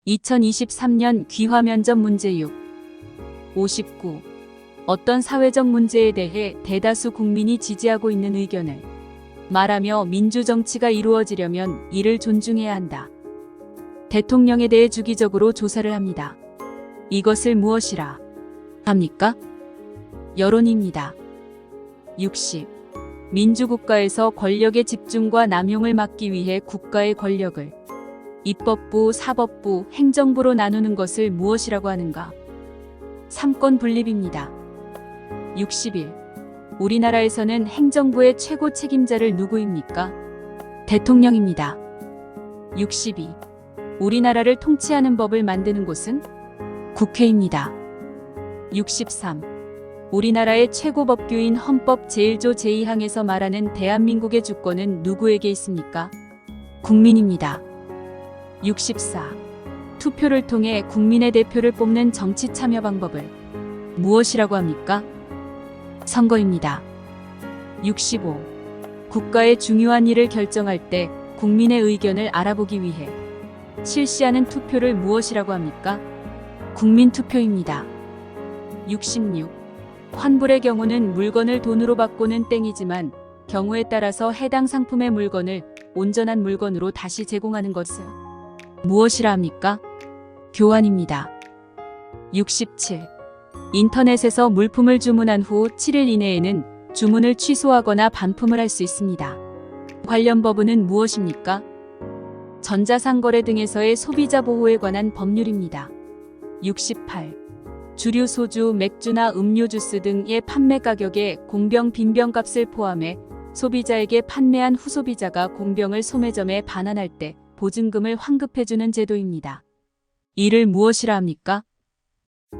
2023년 귀화면접 문제 6. 59. 어떤 사회적 문제에 대해 대다수 국민이 지지하고 있는 의견을 말하며 민주정치가 이루어지려면 이를 존중해야 한다. 대통령에 대해 주기적으로 조사를 합니다. 이것을 무엇이라 합니까? 여론입니다. 60. 민주국가에서 권력의 집중과 남용을 막기 위해 국가의 권력을 입법부, 사법부, 행정부로 나누는 것을 무엇이라고 하는가? 삼권 분립입니다. 61. 우리나라에서는 행정부의 최고 책임자를 누구입니까? 대통령입니다. 62. 우리나라를 통치하는 법을 만드는 곳은 국회입니다. 63. 우리나라의 최고 법규인 헌법 제1조 제2항에서 말하는 대한민국의 주권은 누구에게 있습니까? 국민입니다. 64. 투표를 통해 국민의 대표를 뽑는 정치 참여 방법을 무엇이라고 합니까? 선거입니다. 65. 국가의 중요한 일을 결정할 때 국민의 의견을 알아보기 위해 실시하는 투표를 무엇이라고 합니까? 국민투표입니다. 66. 환불의 경우는 물건을 돈으로 바꾸는 땡이지만 경우에 따라서 해당 상품의 물건을 온전한 물건으로 다시 제공하는 것은 무엇이라 합니까? 교환입니다. 67. 인터넷에서 물품을 주문한 후 7일 이내에는 주문을 취소하거나 반품을 할 수 있습니다. 관련 법은 무엇입니까? 전자상거래 등에서의 소비자 보호에 관한 법률입니다. 68. 주류 소주, 맥주나 음료 주스 등의 판매 가격에 공병 빈병값을 포함해 소비자에게 판매한 후 소비자가 공병을 소매점에 반환할 때 보증금을 환급해주는 제도입니다. 이를 무엇이라 합니까?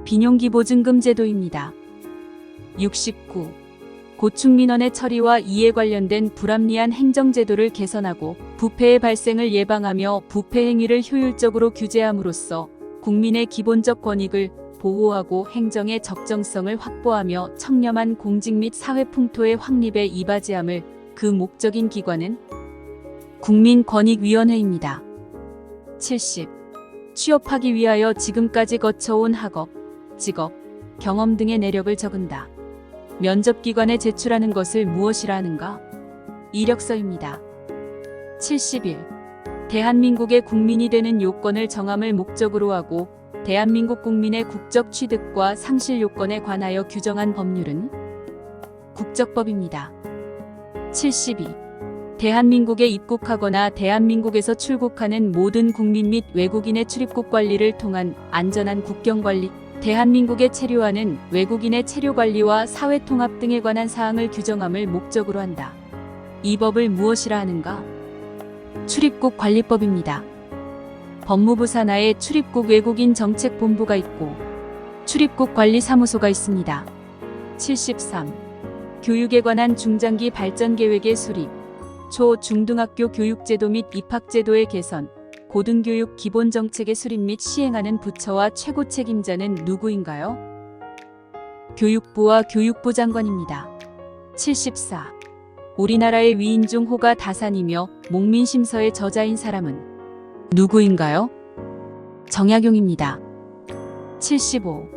빈용기 보증금 제도입니다. 69. 고충민원의 처리와 이에 관련된 불합리한 행정제도를 개선하고 부패의 발생을 예방하며 부패 행위를 효율적으로 규제함으로써 국민의 기본적 권익을 보호하고 행정의 적정성을 확보하며 청렴한 공직 및 사회 풍토의 확립에 이바지함을 그 목적인 기관은 국민권익위원회입니다. 70. 취업하기 위하여 지금까지 거쳐온 학업, 직업, 경험 등의 내력을 적은다. 면접기관에 제출하는 것을 무엇이라 하는가? 이력서입니다. 71. 대한민국의 국민이 되는 요건을 정함을 목적으로 하고 대한민국 국민의 국적 취득과 상실 요건에 관하여 규정한 법률은 국적법입니다. 72. 대한민국에 입국하거나 대한민국에서 출국하는 모든 국민 및 외국인의 출입국 관리를 통한 안전한 국경관리, 대한민국에 체류하는 외국인의 체류관리와 사회통합 등에 관한 사항을 규정함을 목적으로 한다. 이 법을 무엇이라 하는가? 출입국 관리법입니다. 법무부 산하에 출입국 외국인 정책본부가 있고 출입국 관리사무소가 있습니다. 73. 교육에 관한 중장기 발전계획의 수립, 초, 중등학교 교육제도 및 입학제도의 개선, 고등교육 기본정책의 수립 및 시행하는 부처와 최고 책임자는 누구인가요? 교육부와 교육부 장관입니다. 74. 우리나라의 위인 중 호가 다산이며 목민심서의 저자인 사람은 누구인가요? 정약용입니다. 75.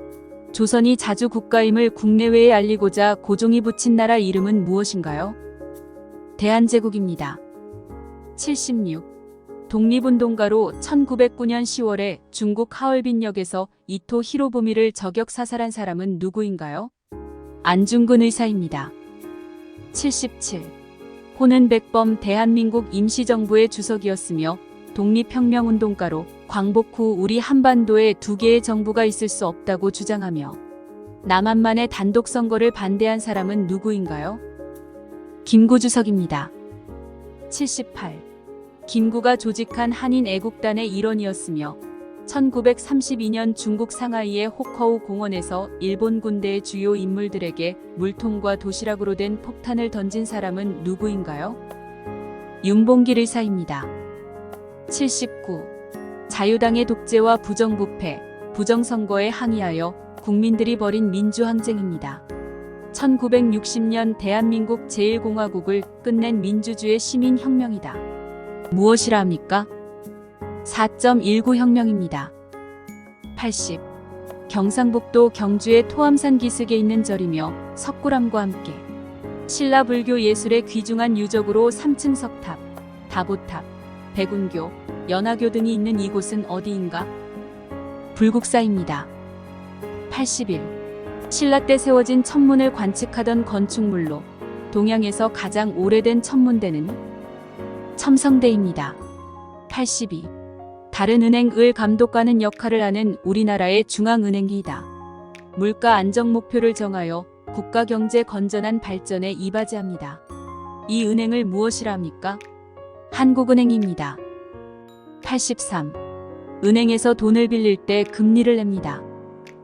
조선이 자주 국가임을 국내외에 알리고자 고종이 붙인 나라 이름은 무엇인가요? 대한제국입니다. 76. 독립운동가로 1909년 10월에 중국 하얼빈역에서 이토 히로부미를 저격 사살한 사람은 누구인가요? 안중근 의사입니다. 77. 호는백범 대한민국 임시정부의 주석이었으며 독립혁명운동가로 광복 후 우리 한반도에 두 개의 정부가 있을 수 없다고 주장하며 남한만의 단독선거를 반대한 사람은 누구인가요? 김구 주석입니다. 78. 김구가 조직한 한인 애국단의 일원이었으며 1932년 중국 상하이의 호커우 공원에서 일본 군대의 주요 인물들에게 물통과 도시락으로 된 폭탄을 던진 사람은 누구인가요? 윤봉길 의사입니다. 79. 자유당의 독재와 부정부패, 부정선거에 항의하여 국민들이 벌인 민주항쟁입니다. 1960년 대한민국 제1공화국을 끝낸 민주주의 시민혁명이다. 무엇이라 합니까? 4.19 혁명입니다. 80. 경상북도 경주의 토암산 기슭에 있는 절이며 석굴암과 함께 신라 불교 예술의 귀중한 유적으로 3층 석탑, 다보탑, 백운교, 연화교 등이 있는 이곳은 어디인가? 불국사입니다. 81. 신라 때 세워진 천문을 관측하던 건축물로 동양에서 가장 오래된 천문대는 첨성대입니다. 82. 다른 은행을 감독하는 역할을 하는 우리나라의 중앙은행이다. 물가 안정 목표를 정하여 국가 경제 건전한 발전에 이바지합니다. 이 은행을 무엇이라 합니까? 한국은행입니다. 83. 은행에서 돈을 빌릴 때 금리를 냅니다.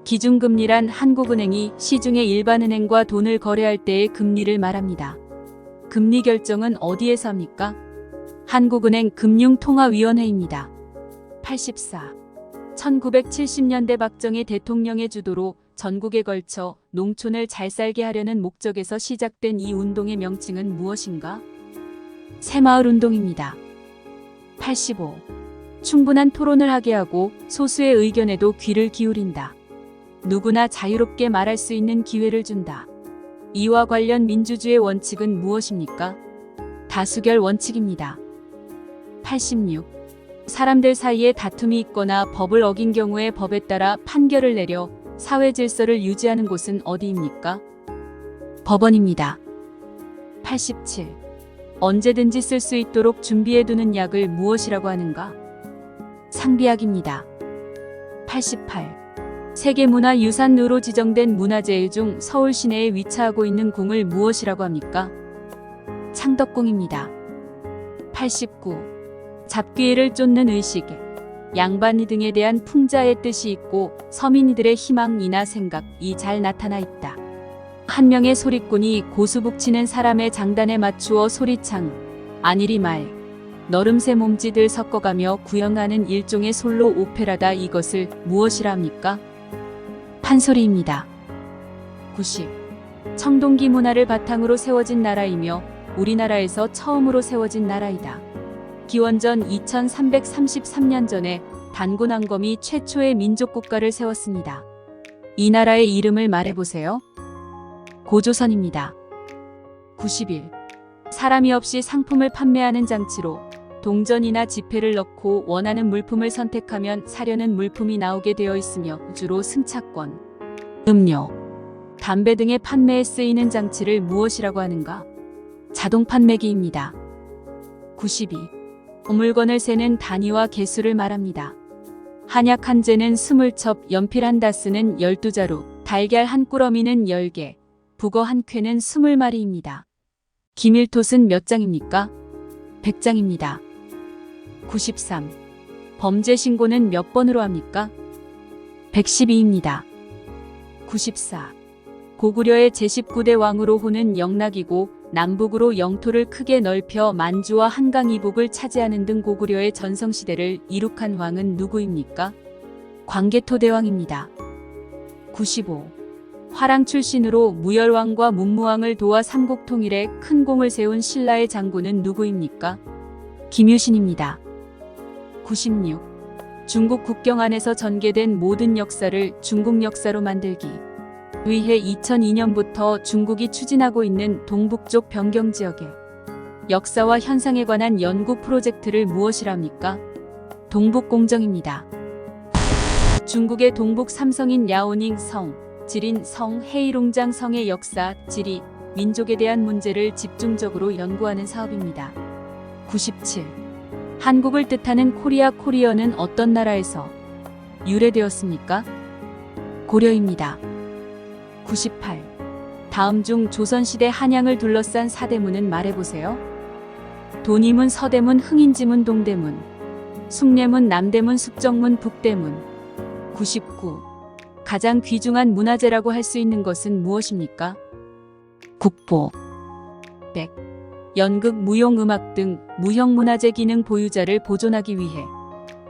기준금리란 한국은행이 시중의 일반은행과 돈을 거래할 때의 금리를 말합니다. 금리 결정은 어디에서 합니까? 한국은행 금융통화위원회입니다. 84. 1970년대 박정희 대통령의 주도로 전국에 걸쳐 농촌을 잘 살게 하려는 목적에서 시작된 이 운동의 명칭은 무엇인가? 새마을운동입니다. 85. 충분한 토론을 하게 하고 소수의 의견에도 귀를 기울인다. 누구나 자유롭게 말할 수 있는 기회를 준다. 이와 관련 민주주의 원칙은 무엇입니까? 다수결 원칙입니다. 86. 사람들 사이에 다툼이 있거나 법을 어긴 경우에 법에 따라 판결을 내려 사회 질서를 유지하는 곳은 어디입니까? 법원입니다. 87. 언제든지 쓸 수 있도록 준비해두는 약을 무엇이라고 하는가? 상비약입니다. 88. 세계문화유산으로 지정된 문화재일 중 서울 시내에 위치하고 있는 궁을 무엇이라고 합니까? 창덕궁입니다. 89. 잡귀를 쫓는 의식, 양반 등에 대한 풍자의 뜻이 있고 서민이들의 희망이나 생각이 잘 나타나 있다. 한 명의 소리꾼이 고수북치는 사람의 장단에 맞추어 소리창, 안일이 말, 너름새 몸짓을 섞어가며 구영하는 일종의 솔로 오페라다. 이것을 무엇이라 합니까? 판소리입니다. 90. 청동기 문화를 바탕으로 세워진 나라이며 우리나라에서 처음으로 세워진 나라이다. 기원전 2333년 전에 단군왕검이 최초의 민족국가를 세웠습니다. 이 나라의 이름을 말해보세요. 고조선입니다. 91. 사람이 없이 상품을 판매하는 장치로 동전이나 지폐를 넣고 원하는 물품을 선택하면 사려는 물품이 나오게 되어 있으며 주로 승차권, 음료, 담배 등의 판매에 쓰이는 장치를 무엇이라고 하는가? 자동 판매기입니다. 92. 물건을 세는 단위와 개수를 말합니다. 한약 한 재는 20첩, 연필 한 다스는 12자루, 달걀 한 꾸러미는 10개, 북어 한 쾌는 20마리입니다. 기밀톳은 몇 장입니까? 100장입니다. 93. 범죄 신고는 몇 번으로 합니까? 112입니다. 94. 고구려의 제19대 왕으로 호는 영락이고 남북으로 영토를 크게 넓혀 만주와 한강 이북을 차지하는 등 고구려의 전성시대를 이룩한 왕은 누구입니까? 광개토대왕입니다. 95. 화랑 출신으로 무열왕과 문무왕을 도와 삼국 통일에 큰功을 세운 신라의 장군은 누구입니까? 김유신입니다. 96. 중국 국경 안에서 전개된 모든 역사를 중국 역사로 만들기 위해 2002년부터 중국이 추진하고 있는 동북쪽 변경지역의 역사와 현상에 관한 연구 프로젝트를 무엇이라 합니까? 동북공정입니다. 중국의 동북 삼성인 야오닝 성, 지린 성, 헤이룽장 성의 역사, 지리, 민족에 대한 문제를 집중적으로 연구하는 사업입니다. 97. 한국을 뜻하는 코리아는 어떤 나라에서 유래되었습니까? 고려입니다. 98. 다음 중 조선시대 한양을 둘러싼 사대문은 말해보세요. 돈이문, 서대문, 흥인지문, 동대문, 숭례문, 남대문, 숙정문, 북대문. 99. 가장 귀중한 문화재라고 할 수 있는 것은 무엇입니까? 국보. 100. 연극, 무용, 음악 등 무형문화재 기능 보유자를 보존하기 위해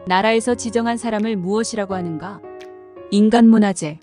나라에서 지정한 사람을 무엇이라고 하는가? 인간문화재.